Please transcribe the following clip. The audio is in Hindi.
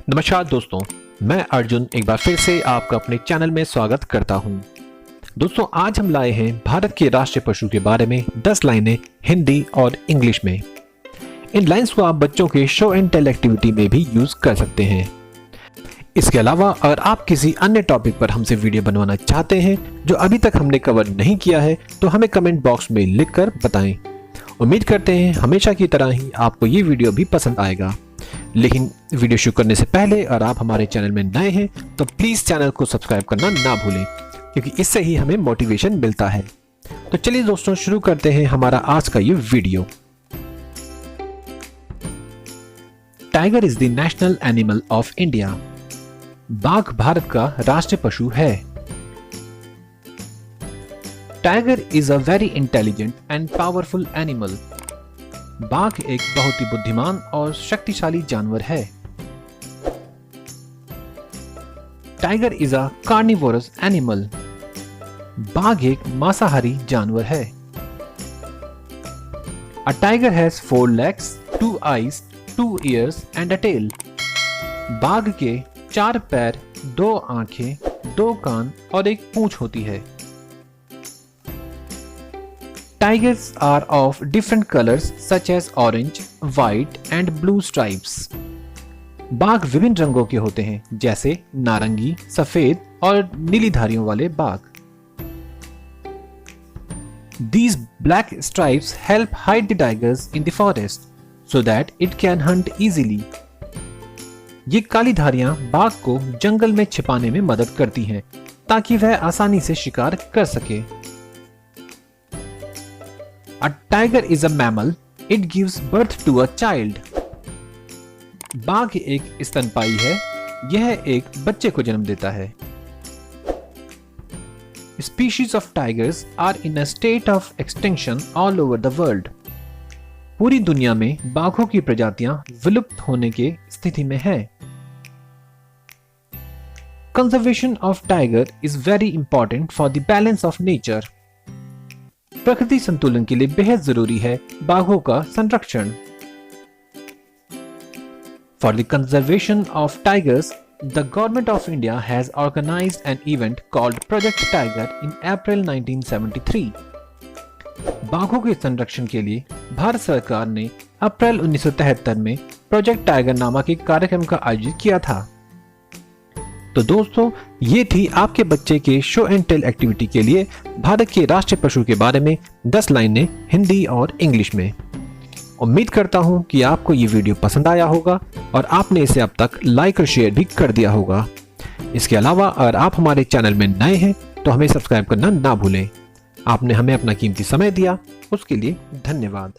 नमस्कार दोस्तों, मैं अर्जुन एक बार फिर से आपका अपने चैनल में स्वागत करता हूं। दोस्तों, आज हम लाए हैं भारत के राष्ट्रीय पशु के बारे में 10 लाइनें हिंदी और इंग्लिश में। इन लाइंस को आप बच्चों के शो एंड टेल एक्टिविटी में भी यूज कर सकते हैं। इसके अलावा अगर आप किसी अन्य टॉपिक पर हमसे वीडियो बनवाना चाहते हैं जो अभी तक हमने कवर नहीं किया है तो हमें कमेंट बॉक्स में लिखकर बताएं। उम्मीद करते हैं हमेशा की तरह ही आपको ये वीडियो भी पसंद आएगा। लेकिन वीडियो शुरू करने से पहले अगर आप हमारे चैनल में नए हैं तो प्लीज चैनल को सब्सक्राइब करना ना भूलें, क्योंकि इससे ही हमें मोटिवेशन मिलता है। तो चलिए दोस्तों, शुरू करते हैं हमारा आज का ये video. Tiger is the national animal of India. बाघ भारत का राष्ट्रीय पशु है। Tiger is a very intelligent and powerful animal. बाघ एक बहुत ही बुद्धिमान और शक्तिशाली जानवर है। Tiger is a carnivorous animal. बाघ एक मांसाहारी जानवर है। A tiger has 4 legs, 2 eyes, 2 ears and a tail. बाघ के 4 पैर, 2 आंखें, 2 कान और एक पूंछ होती है। Tigers are of different colors such as orange, white and blue stripes. बाघ विभिन्न रंगों के होते हैं जैसे नारंगी, सफेद और नीली धारियों वाले बाघ। These black stripes help hide the tigers in the forest so that it can hunt easily. ये काली धारियां बाघ को जंगल में छिपाने में मदद करती हैं ताकि वह आसानी से शिकार कर सके। A tiger is a mammal. It gives birth to a child. बाघ एक स्तनपायी है। यह एक बच्चे को जन्म देता है। Species of tigers are in a state of extinction all over the world. पूरी दुनिया में बाघों की प्रजातियां विलुप्त होने की स्थिति में हैं। Conservation of tiger is very important for the balance of nature. प्रकृति संतुलन के लिए बेहद जरूरी है बाघों का संरक्षण। For the conservation of tigers, the government of India has organized an event called Project Tiger in April 1973. बाघों के संरक्षण के लिए भारत सरकार ने अप्रैल 1973 में प्रोजेक्ट टाइगर नामक एक कार्यक्रम का आयोजन किया था। तो दोस्तों, ये थी आपके बच्चे के शो एंड टेल एक्टिविटी के लिए भारत के राष्ट्रीय पशु के बारे में 10 लाइनें हिंदी और इंग्लिश में। उम्मीद करता हूं कि आपको ये वीडियो पसंद आया होगा और आपने इसे अब तक लाइक और शेयर भी कर दिया होगा। इसके अलावा अगर आप हमारे चैनल में नए हैं तो हमें सब्सक्राइब करना ना भूलें। आपने हमें अपना कीमती समय दिया, उसके लिए धन्यवाद।